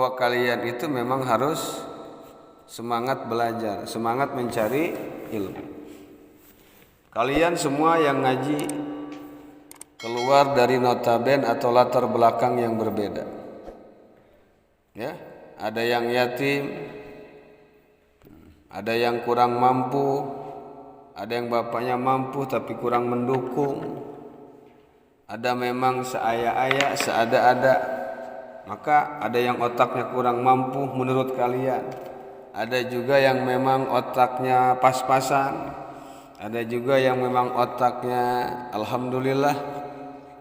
bahwa kalian itu memang harus semangat belajar, semangat mencari ilmu. Kalian semua yang ngaji keluar dari notaben atau latar belakang yang berbeda. Ya, ada yang yatim, ada yang kurang mampu, ada yang bapaknya mampu tapi kurang mendukung, ada memang seaya-aya, seada-ada. Maka ada yang otaknya kurang mampu menurut kalian, ada juga yang memang otaknya pas-pasan, ada juga yang memang otaknya alhamdulillah.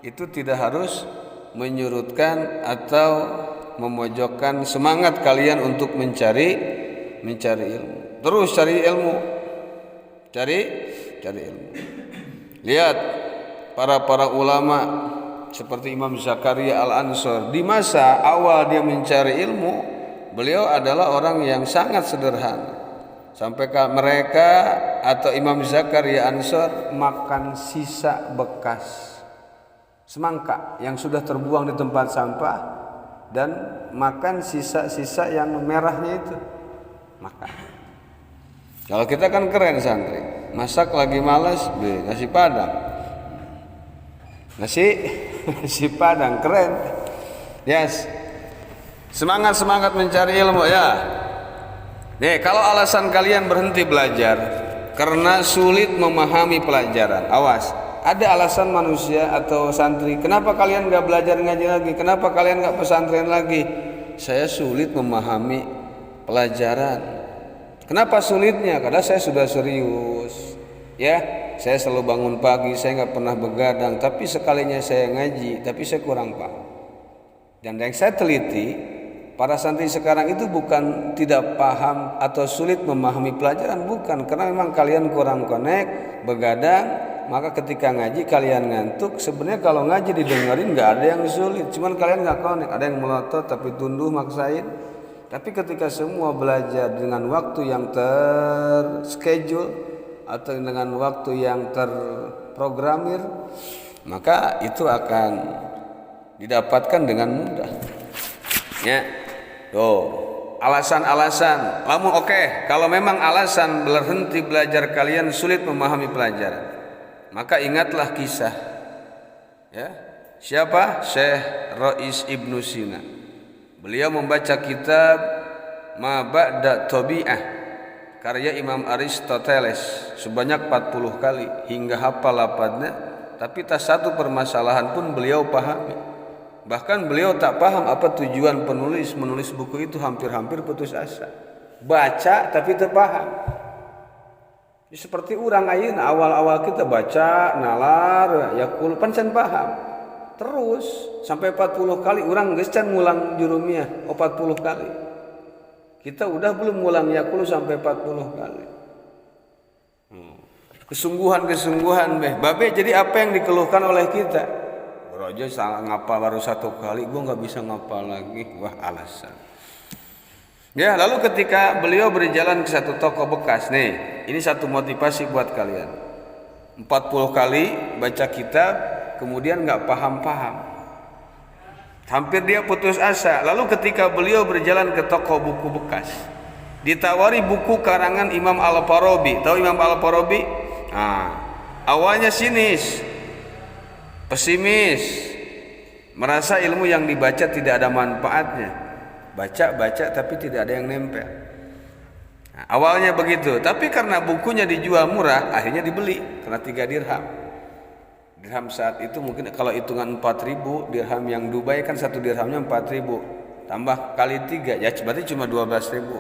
Itu tidak harus menyurutkan atau memojokkan semangat kalian untuk mencari ilmu. Terus cari ilmu, cari ilmu. Lihat para ulama seperti Imam Zakaria Al-Ansor, di masa awal dia mencari ilmu, beliau adalah orang yang sangat sederhana. Sampai mereka atau Imam Zakaria Ansor makan sisa bekas semangka yang sudah terbuang di tempat sampah, dan makan sisa-sisa yang merahnya itu makan. Kalau kita kan keren santri, masak lagi malas, nasi padang, nasi padang keren. Yes, semangat mencari ilmu ya. Nih, kalau alasan kalian berhenti belajar karena sulit memahami pelajaran, awas. Ada alasan manusia atau santri, kenapa kalian nggak belajar ngaji lagi? Kenapa kalian nggak pesantren lagi? Saya sulit memahami pelajaran. Kenapa sulitnya? Karena saya sudah serius. Ya, saya selalu bangun pagi, saya nggak pernah begadang. Tapi sekalinya saya ngaji, tapi saya kurang paham. Dan yang saya teliti, para santri sekarang itu bukan tidak paham atau sulit memahami pelajaran, bukan. Karena memang kalian kurang connect, begadang. Maka ketika ngaji kalian ngantuk. Sebenarnya kalau ngaji didengerin nggak ada yang sulit, cuman kalian nggak connect. Ada yang melotot tapi tunduh maksain. Tapi ketika semua belajar dengan waktu yang terschedule atau dengan waktu yang terprogramir, maka itu akan didapatkan dengan mudah. Ya, alasan-alasan. Kalau memang alasan berhenti belajar kalian sulit memahami pelajaran, maka ingatlah kisah, ya, siapa? Syekh Rais Ibnu Sina. Beliau membaca kitab Ma Ba'da Tabi'ah karya Imam Aristoteles sebanyak 40 kali hingga hafal lafadznya, tapi tak satu permasalahan pun beliau pahami. Bahkan beliau tak paham apa tujuan penulis menulis buku itu, hampir-hampir putus asa. Baca tapi tak paham. Seperti orang ayeuna awal-awal kita baca nalar ya pancen paham. Terus sampai 40 kali orang geus can ngulang jurumiyah 40 kali. Kita udah belum ngulang yakul sampai 40 kali. Kesungguhan babe, jadi apa yang dikeluhkan oleh kita? Bro, salah ngapal baru 1 kali, gua nggak bisa ngapal lagi. Wah, alasan. Ya, lalu ketika beliau berjalan ke satu toko bekas, nih, ini satu motivasi buat kalian. 40 kali baca kitab, kemudian nggak paham-paham. Hampir dia putus asa. Lalu ketika beliau berjalan ke toko buku bekas, ditawari buku karangan Imam Al-Farabi. Tahu Imam Al-Farabi? Awalnya sinis, pesimis, merasa ilmu yang dibaca tidak ada manfaatnya. Baca tapi tidak ada yang nempel. Awalnya begitu, tapi karena bukunya dijual murah, akhirnya dibeli karena 3 dirham. Dirham saat itu mungkin kalau hitungan 4.000, dirham yang Dubai kan 1 dirhamnya 4.000. Tambah kali 3, ya berarti cuma 12.000.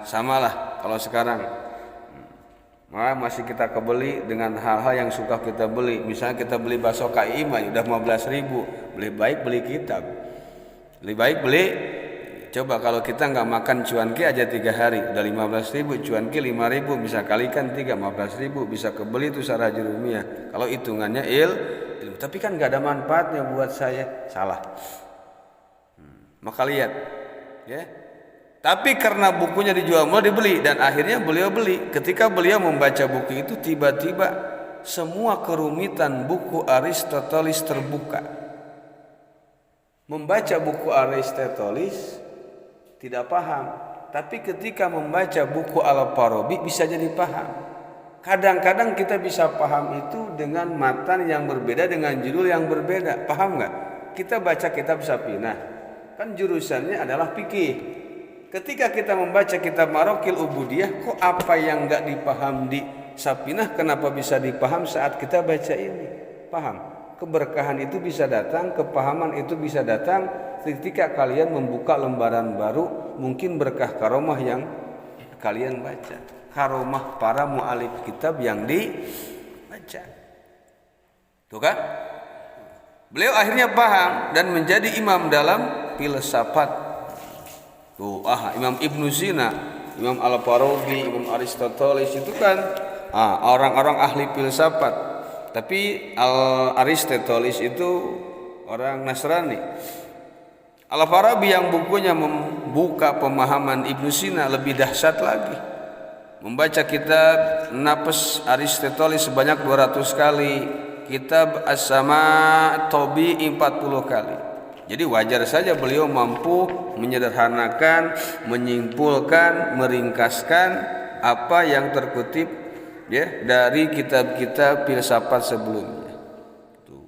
Samalah kalau sekarang. Masih kita kebeli dengan hal-hal yang suka kita beli. Misalnya kita beli bakso KI udah 15.000. Lebih baik beli kitab. Lebih baik beli. Coba kalau kita nggak makan cuanki aja 3 hari udah 15.000, cuanki 5.000 bisa kalikan 3, 15.000 bisa kebeli itu secara jurumiyah. Kalau hitungannya ilmu, tapi kan nggak ada manfaatnya buat saya, salah. Maka lihat, ya. Tapi karena bukunya dijual mau dibeli dan akhirnya beliau beli. Ketika beliau membaca buku itu tiba-tiba semua kerumitan buku Aristoteles terbuka. Membaca buku Aristoteles tidak paham. Tapi ketika membaca buku Al-Farabi bisa jadi paham. Kadang-kadang kita bisa paham itu dengan matan yang berbeda, dengan judul yang berbeda. Paham nggak? Kita baca kitab Safinah, kan jurusannya adalah fikih. Ketika kita membaca kitab Marokil Ubudiyah, kok apa yang nggak dipaham di Safinah, kenapa bisa dipaham saat kita baca ini? Paham? Keberkahan itu bisa datang, kepahaman itu bisa datang ketika kalian membuka lembaran baru, mungkin berkah karomah yang kalian baca, karomah para mu'alif kitab yang dibaca. Tuh kan? Beliau akhirnya paham dan menjadi imam dalam filsafat. Tuh, Imam Ibnu Sina, Imam Al-Farabi, Imam Aristoteles itu kan orang-orang ahli filsafat. Tapi Aristoteles itu orang Nasrani. Al-Farabi yang bukunya membuka pemahaman Ibnu Sina lebih dahsyat lagi. Membaca kitab Nafs Aristoteles sebanyak 200 kali, kitab As-Sama Tobi 40 kali. Jadi wajar saja beliau mampu menyederhanakan, menyimpulkan, meringkaskan apa yang terkutip ya dari kitab-kitab filsafat sebelumnya. Tuh.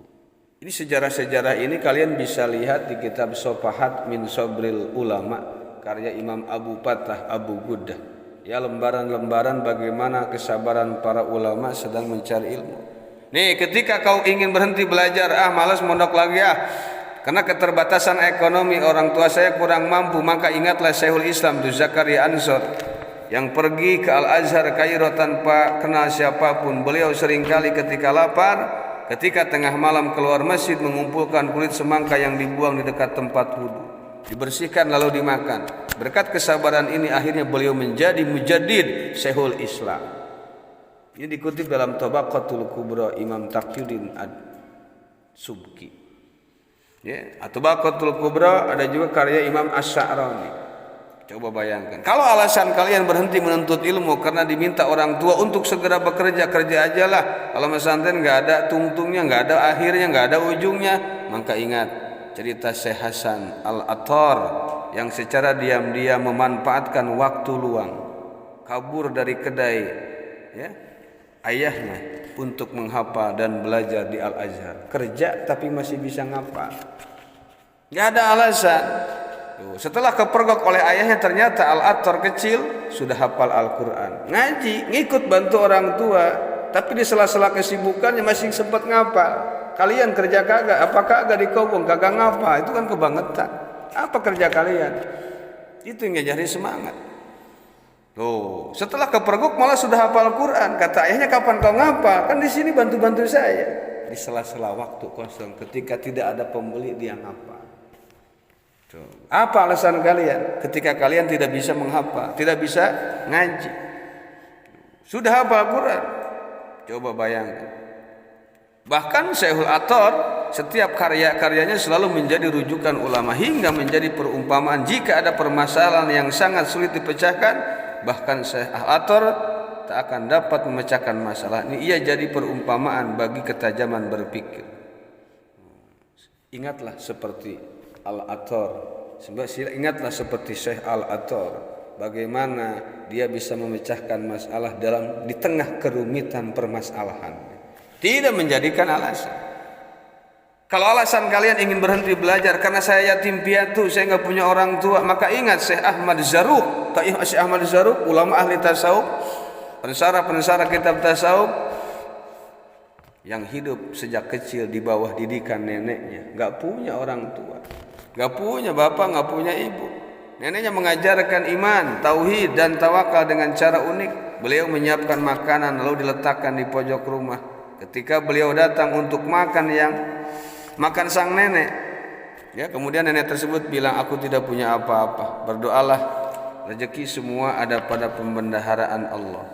Ini sejarah-sejarah ini kalian bisa lihat di kitab Sofahat min Sobril Ulama karya Imam Abu Fathah Abu Guddah. Ya, lembaran-lembaran bagaimana kesabaran para ulama sedang mencari ilmu. Nih, ketika kau ingin berhenti belajar, malas mondok lagi karena keterbatasan ekonomi, orang tua saya kurang mampu, maka ingatlah Syekhul Islam Zakaria Ansor yang pergi ke Al-Azhar Kairo tanpa kenal siapapun. Beliau seringkali ketika lapar, ketika tengah malam keluar masjid mengumpulkan kulit semangka yang dibuang di dekat tempat wudu, dibersihkan lalu dimakan. Berkat kesabaran ini akhirnya beliau menjadi mujaddid Syekhul Islam. Ini dikutip dalam Tabaqatul Kubra Imam Taqiyuddin Ad-Subki. Ya, At-Tabaqatul Kubra ada juga karya Imam Asy-Sya'rani. Coba bayangkan, kalau alasan kalian berhenti menuntut ilmu karena diminta orang tua untuk segera bekerja, kerja aja lah. Kalau pesantren nggak ada tungtungnya, nggak ada akhirnya, nggak ada ujungnya, maka ingat cerita Syekh Hasan Al-Attar yang secara diam-diam memanfaatkan waktu luang, kabur dari kedai ya ayahnya untuk menghafal dan belajar di Al-Azhar. Kerja tapi masih bisa ngapal. Gak ada alasan. Setelah kepergok oleh ayahnya, ternyata Al-Attar kecil sudah hafal Al-Quran, ngaji, ngikut bantu orang tua, tapi di sela-sela kesibukannya masih sempat ngapal. Kalian kerja kagak? Apa kagak di kobong? Kagak ngapal? Itu kan kebangetan. Apa kerja kalian? Itu yang jadi semangat. Tuh, setelah kepergok malah sudah hafal Quran. Kata ayahnya, kapan kau ngapal? Kan di sini bantu-bantu saya. Di sela-sela waktu kosong, ketika tidak ada pembeli, dia ngapal. Tuh. Apa alasan kalian? Ketika kalian tidak bisa menghafal, tidak bisa ngaji, sudah hafal Quran. Coba bayangkan. Bahkan Syekhul Attar setiap karya-karyanya selalu menjadi rujukan ulama hingga menjadi perumpamaan jika ada permasalahan yang sangat sulit dipecahkan. Bahkan Syekh Al-Attar tak akan dapat memecahkan masalah ini. Ia jadi perumpamaan bagi ketajaman berpikir. Ingatlah seperti Al-Attar. Ingatlah seperti Syekh Al-Attar. Bagaimana dia bisa memecahkan masalah di tengah kerumitan permasalahan. Tidak menjadikan alasan. Kalau alasan kalian ingin berhenti belajar karena saya yatim piatu, saya nggak punya orang tua, maka ingat Syekh Ahmad Zarruq, Syekh Ahmad Zarruq, ulama ahli tasawuf, pensara kitab tasawuf yang hidup sejak kecil di bawah didikan neneknya, nggak punya orang tua, nggak punya bapak, nggak punya ibu. Neneknya mengajarkan iman, tauhid dan tawakal dengan cara unik. Beliau menyiapkan makanan lalu diletakkan di pojok rumah. Ketika beliau datang untuk makan sang nenek, ya, kemudian nenek tersebut bilang, aku tidak punya apa-apa, berdoalah, rezeki semua ada pada pembendaharaan Allah.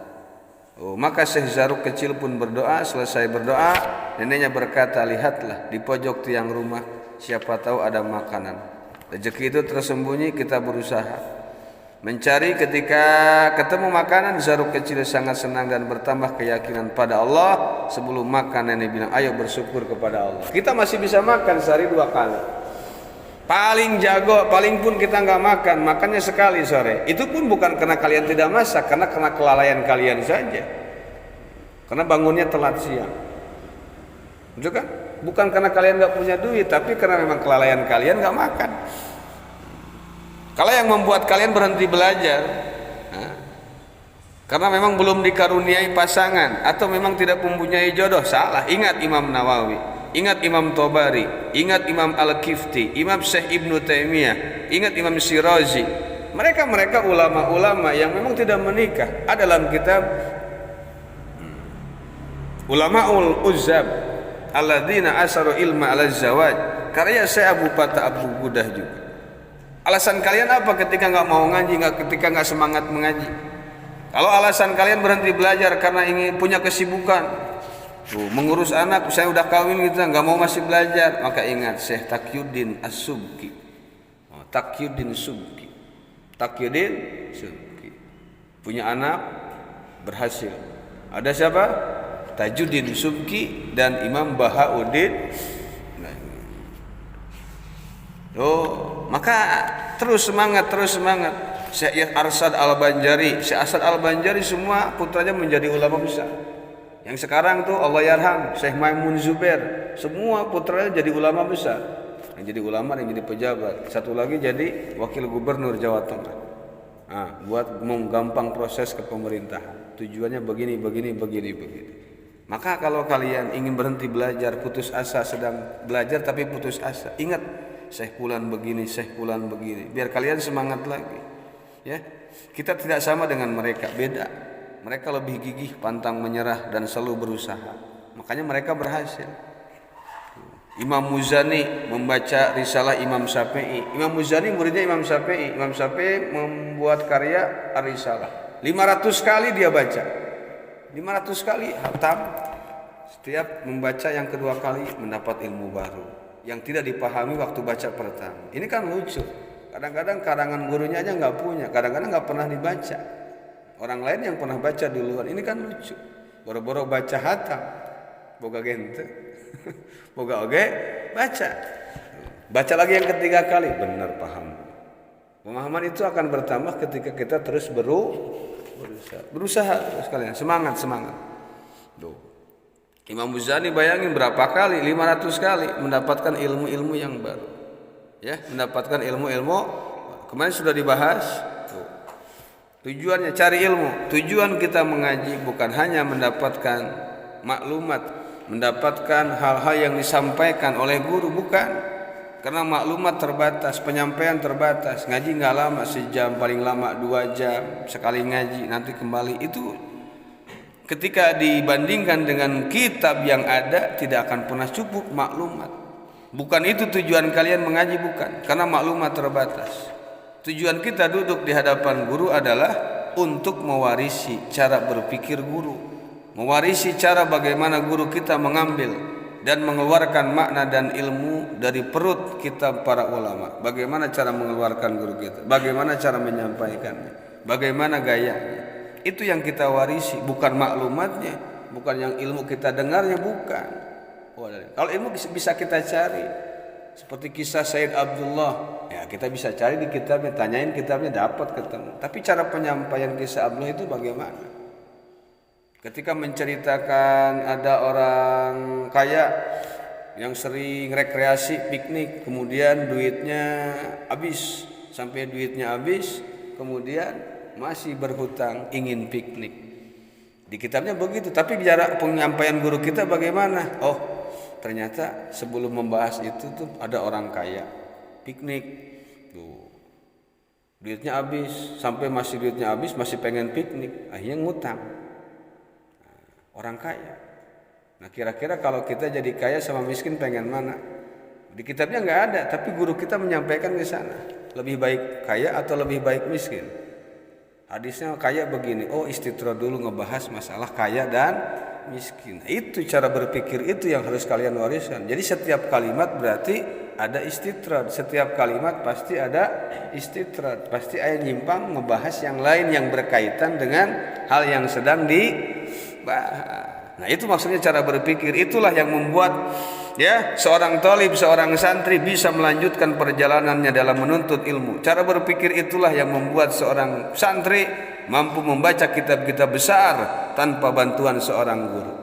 Maka Syekh Zarruq kecil pun berdoa. Selesai berdoa, neneknya berkata, lihatlah di pojok tiang rumah, siapa tahu ada makanan. Rezeki itu tersembunyi, kita berusaha mencari. Ketika ketemu makanan, Zarruq kecil sangat senang dan bertambah keyakinan pada Allah. Sebelum makan nenek bilang, ayo bersyukur kepada Allah, kita masih bisa makan sehari 2 kali. Paling jago, paling pun kita nggak makan, makannya sekali sore. Itu pun bukan karena kalian tidak masak, karena kelalaian kalian saja. Karena bangunnya telat siang. Betul kan? Bukan karena kalian nggak punya duit, tapi karena memang kelalaian kalian nggak makan. Kalau yang membuat kalian berhenti belajar, karena memang belum dikaruniai pasangan atau memang tidak mempunyai jodoh, salah. Ingat Imam Nawawi, ingat Imam Tobari, ingat Imam Al-Kifti, Imam Syekh Ibnu Taimiyah, ingat Imam Syirazi. Mereka ulama-ulama yang memang tidak menikah. Ada dalam kitab Ulamaul Uzzab alladzina asaru ilma ala zawaj, karya Syekh Abu Fatah Abu Gudah juga. Alasan kalian apa ketika nggak mau ngaji, ketika nggak semangat mengaji? Kalau alasan kalian berhenti belajar karena ingin punya kesibukan, mengurus anak, saya udah kawin gitu, nggak mau masih belajar, maka ingat Syekh Taqiyuddin As-Subki. Taqiyuddin Subki, Taqiyuddin Subki punya anak berhasil. Ada siapa? Tajuddin Subki dan Imam Bahauddin. Maka terus semangat. Syekh Arsad Al-Banjari, Syekh Arsad Al-Banjari semua putranya menjadi ulama besar. Yang sekarang tuh Allah yarham, Syekh Maimun Zubair, semua putranya jadi ulama besar. Yang jadi ulama, yang jadi pejabat. Satu lagi jadi wakil gubernur Jawa Tengah. Buat menggampang proses kepemerintahan. Tujuannya begini. Maka kalau kalian ingin berhenti belajar, putus asa, sedang belajar tapi putus asa, ingat Syekh Fulan begini, biar kalian semangat lagi. Ya, kita tidak sama dengan mereka, beda. Mereka lebih gigih, pantang menyerah dan selalu berusaha. Makanya mereka berhasil. Imam Muzani membaca risalah Imam Syafi'i. Imam Muzani muridnya Imam Syafi'i. Imam Syafi'i membuat karya Ar-Risalah. 500 kali dia baca. 500 kali hatam. Setiap membaca yang kedua kali mendapat ilmu baru yang tidak dipahami waktu baca pertama. Ini kan lucu. Kadang-kadang karangan gurunya aja nggak punya, kadang-kadang nggak pernah dibaca. Orang lain yang pernah baca duluan. Ini kan lucu. Boro-boro baca hatam, boga gente, boga oge, baca lagi yang ketiga kali, benar paham. Pemahaman itu akan bertambah ketika kita terus berusaha terus kalian semangat. Imam Muzani bayangin berapa kali, 500 kali mendapatkan ilmu-ilmu yang baru. Ya, mendapatkan ilmu-ilmu. Kemarin sudah dibahas. Tujuannya cari ilmu. Tujuan kita mengaji bukan hanya mendapatkan maklumat, mendapatkan hal-hal yang disampaikan oleh guru, bukan. Karena maklumat terbatas, penyampaian terbatas. Ngaji nggak lama, sejam, paling lama 2 jam sekali ngaji, nanti kembali. Itu ketika dibandingkan dengan kitab yang ada tidak akan pernah cukup maklumat. Bukan itu tujuan kalian mengaji, bukan. Karena maklumat terbatas. Tujuan kita duduk di hadapan guru adalah untuk mewarisi cara berpikir guru, mewarisi cara bagaimana guru kita mengambil dan mengeluarkan makna dan ilmu dari perut kita para ulama. Bagaimana cara mengeluarkan guru kita, bagaimana cara menyampaikannya, bagaimana gayanya. Itu yang kita warisi, bukan maklumatnya, bukan yang ilmu kita dengarnya, bukan. Kalau ilmu bisa kita cari, seperti kisah Said Abdullah, ya kita bisa cari di kitabnya, tanyain kitabnya, dapat ketemu. Tapi cara penyampaian kisah Abdullah itu bagaimana? Ketika menceritakan ada orang kaya yang sering rekreasi, piknik, kemudian duitnya habis, sampai duitnya habis, kemudian masih berhutang, ingin piknik. Di kitabnya begitu, tapi cara penyampaian guru kita bagaimana? Ternyata sebelum membahas itu tuh ada orang kaya piknik tuh, duitnya habis, sampai masih duitnya habis, masih pengen piknik, akhirnya ngutang. Orang kaya. Nah, kira-kira kalau kita jadi kaya sama miskin pengen mana? Di kitabnya nggak ada, tapi guru kita menyampaikan ke sana. Lebih baik kaya atau lebih baik miskin? Hadisnya kaya begini. Istitrad dulu ngebahas masalah kaya dan miskin. Itu cara berpikir itu yang harus kalian wariskan. Jadi setiap kalimat berarti ada istitrad. Setiap kalimat pasti ada istitrad. Pasti ada nyimpang ngebahas yang lain yang berkaitan dengan hal yang sedang dibahas. Nah, itu maksudnya cara berpikir. Itulah yang membuat ya, seorang talib, seorang santri bisa melanjutkan perjalanannya dalam menuntut ilmu. Cara berpikir itulah yang membuat seorang santri mampu membaca kitab-kitab besar tanpa bantuan seorang guru.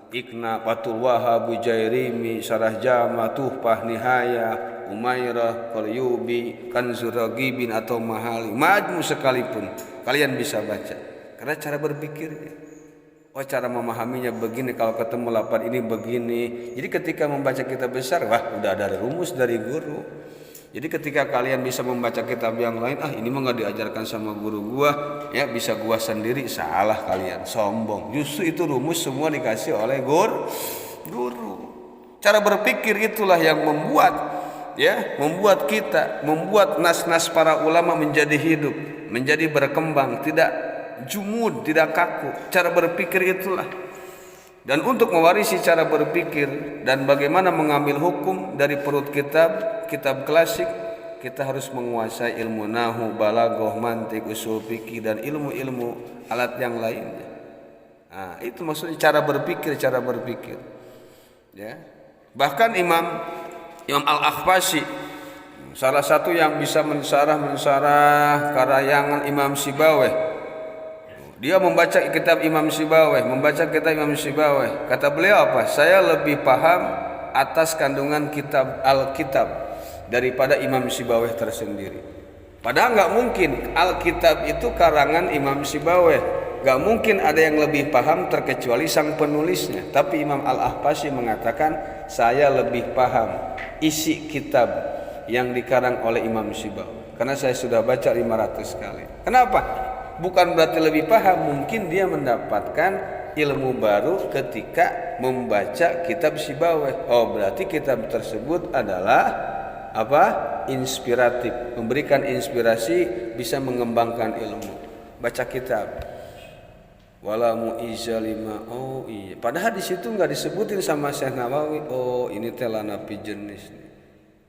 Iqna, Fathul Wahhab, Jairimi, Syarah Jama, Tuhfah, Nihayah, Umairah, Qalyubi, Kanzur Raghibin atau Mahali, majmu sekalipun kalian bisa baca. Karena cara berpikirnya, oh cara memahaminya begini, kalau ketemu lafaz ini begini. Jadi ketika membaca kitab besar, wah udah ada rumus dari guru. Jadi ketika kalian bisa membaca kitab yang lain, ini mah nggak diajarkan sama guru gua, ya bisa gua sendiri, salah kalian, sombong. Justru itu rumus semua dikasih oleh guru. Cara berpikir itulah yang membuat kita, membuat nas-nas para ulama menjadi hidup, menjadi berkembang, tidak jumud, tidak kaku. Cara berpikir itulah. Dan untuk mewarisi cara berpikir dan bagaimana mengambil hukum dari perut kitab klasik, kita harus menguasai ilmu nahwu, balaghah, mantik, usul fikih dan ilmu-ilmu alat yang lainnya. Nah, itu maksudnya cara berpikir. Ya. Bahkan Imam Al-Akhfashi, salah satu yang bisa mensarah karyangan Imam Sibawayh. Dia membaca kitab Imam Sibawayh. Kata beliau apa? Saya lebih paham atas kandungan kitab Alkitab daripada Imam Sibawayh tersendiri. Padahal nggak mungkin, Alkitab itu karangan Imam Sibawayh. Nggak mungkin ada yang lebih paham terkecuali sang penulisnya. Tapi Imam Al-Ahfashi mengatakan, saya lebih paham isi kitab yang dikarang oleh Imam Sibawayh. Karena saya sudah baca 500 kali. Kenapa? Bukan berarti lebih paham, mungkin dia mendapatkan ilmu baru ketika membaca kitab Sibawayh. Oh, berarti kitab tersebut adalah apa? Inspiratif, memberikan inspirasi, bisa mengembangkan ilmu. Baca kitab. Wala mu'izza lima. Oh iya. Padahal di situ enggak disebutin sama Syekh Nawawi. Oh, ini teh lana pi jenis nih.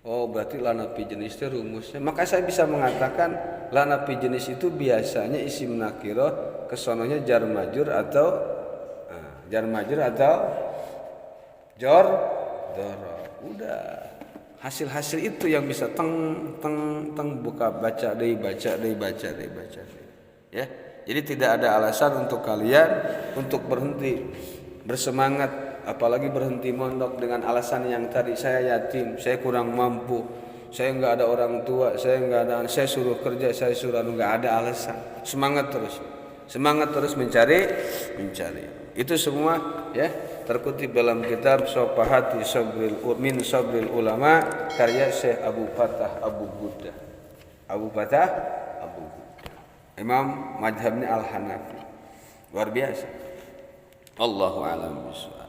Oh, berarti lana pi jenis itu rumusnya. Maka saya bisa mengatakan lana pi jenis itu biasanya isim nakirah, kesononya jar majrur atau jor dorob. Udah. Hasil-hasil itu yang bisa teng buka baca deui. Ya. Jadi tidak ada alasan untuk kalian untuk berhenti bersemangat, apalagi berhenti mondok dengan alasan yang tadi, saya yatim, saya kurang mampu, saya nggak ada orang tua, saya suruh kerja, saya suruh, nggak ada alasan. Semangat terus mencari. Itu semua ya terkutip dalam kitab Sofahati Sabril Ulama karya Syekh Abu Fatah Abu Ghuddah. Imam madhabnya Al-Hanafi. Luar biasa. Allahu a'lam bishawab.